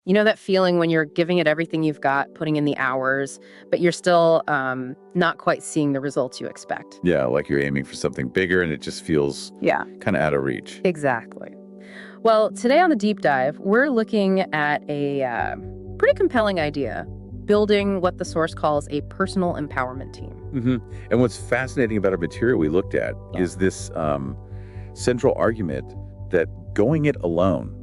You know that feeling when you're giving it everything you've got, putting in the hours, but you're still not quite seeing the results you expect? Yeah, like you're aiming for something bigger and it just feels Yeah, kind of out of reach. exactly. Well, today on the deep dive, we're looking at a pretty compelling idea, building what the source calls a personal empowerment team. And what's fascinating about our material we looked at is this central argument that going it alone,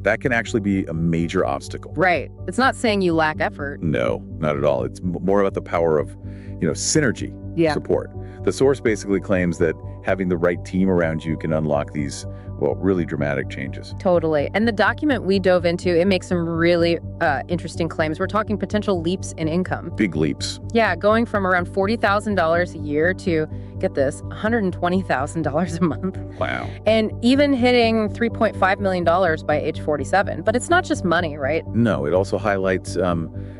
that can actually be a major obstacle. Right. It's not saying you lack effort. No, not at all. It's more about the power of, synergy support. The source basically claims that having the right team around you can unlock these, really dramatic changes. Totally. And the document we dove into, it makes some really interesting claims. We're talking potential leaps in income. Big leaps. Yeah, going from around $40,000 a year to, get this, $120,000 a month. Wow. And even hitting $3.5 million by age 47. But it's not just money, right? No, it also highlights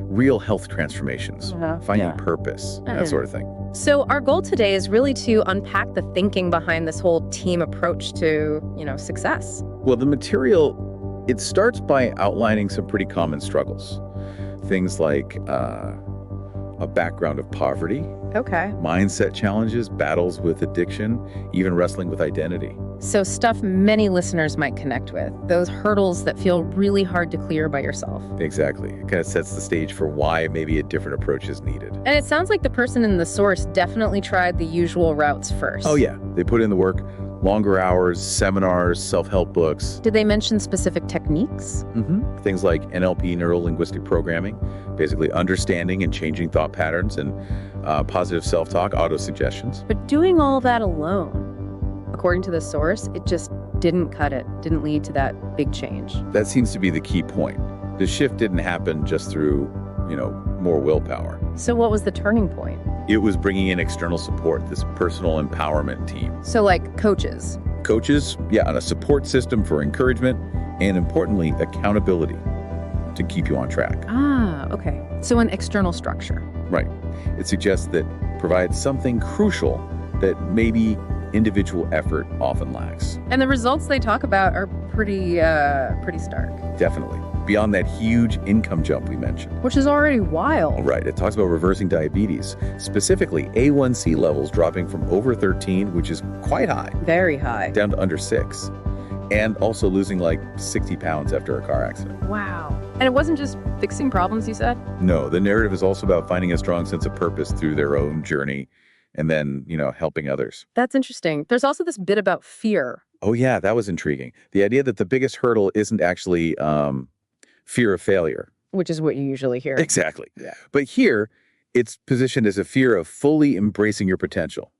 real health transformations, finding purpose, that sort of thing. So our goal today is really to unpack the thinking behind this whole team approach to, success. Well, the material, it starts by outlining some pretty common struggles. Things like a background of poverty, mindset challenges, battles with addiction, even wrestling with identity. So stuff many listeners might connect with, those hurdles that feel really hard to clear by yourself. Exactly. It kind of sets the stage for why maybe a different approach is needed. And it sounds like the person in the source definitely tried the usual routes first. Oh, yeah. They put in the work, longer hours, seminars, self-help books. Did they mention specific techniques? Things like NLP, neuro-linguistic programming, basically understanding and changing thought patterns, and positive self-talk, auto-suggestions. But doing all that alone, according to the source, it just didn't cut it, didn't lead to that big change. That seems to be the key point. The shift didn't happen just through, more willpower. So what was the turning point? It was bringing in external support, this personal empowerment team. So like coaches? Coaches, and a support system for encouragement, and importantly, accountability to keep you on track. Ah, okay. So an external structure. Right. It suggests that provides something crucial that maybe individual effort often lacks. And the results they talk about are pretty stark. Definitely. Beyond that huge income jump we mentioned. Which is already wild. Right. It talks about reversing diabetes, specifically A1C levels dropping from over 13, which is quite high. Very high. Down to under 6. And also losing like 60 pounds after a car accident. Wow. And it wasn't just fixing problems, you said? No, the narrative is also about finding a strong sense of purpose through their own journey and then, helping others. That's interesting. There's also this bit about fear. Oh, yeah, that was intriguing. The idea that the biggest hurdle isn't actually fear of failure. Which is what you usually hear. Exactly. Yeah. But here, it's positioned as a fear of fully embracing your potential.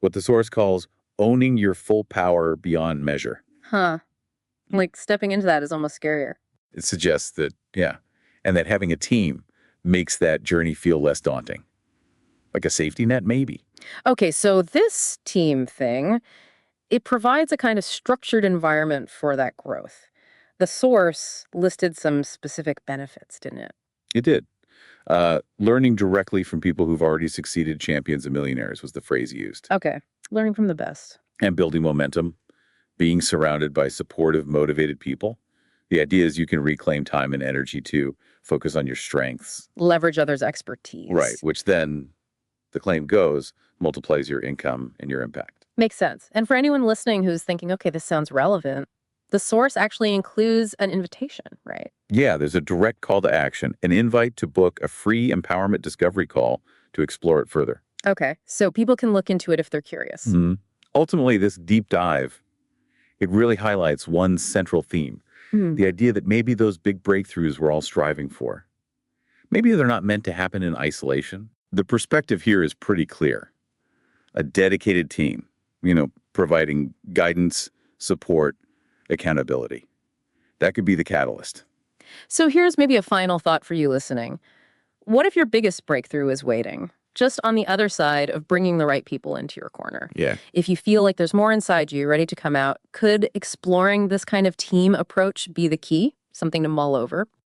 What the source calls owning your full power beyond measure. Huh. Like stepping into that is almost scarier. It suggests that, and that having a team makes that journey feel less daunting. Like a safety net, maybe. Okay, so this team thing, it provides a kind of structured environment for that growth. The source listed some specific benefits, didn't it? It did. Learning directly from people who've already succeeded, champions and millionaires was the phrase used. Okay, learning from the best. And building momentum, being surrounded by supportive, motivated people. The idea is you can reclaim time and energy to focus on your strengths. Leverage others' expertise. Right, which then, the claim goes, multiplies your income and your impact. Makes sense. And for anyone listening who's thinking, okay, this sounds relevant, the source actually includes an invitation, right? Yeah, there's a direct call to action, an invite to book a free empowerment discovery call to explore it further. Okay, so people can look into it if they're curious. Ultimately, this deep dive, it really highlights one central theme, the idea that maybe those big breakthroughs we're all striving for, maybe they're not meant to happen in isolation. The perspective here is pretty clear. A dedicated team, providing guidance, support, accountability. That could be the catalyst. So here's maybe a final thought for you listening. What if your biggest breakthrough is waiting, just on the other side of bringing the right people into your corner? Yeah. If you feel like there's more inside you ready to come out, could exploring this kind of team approach be the key? Something to mull over?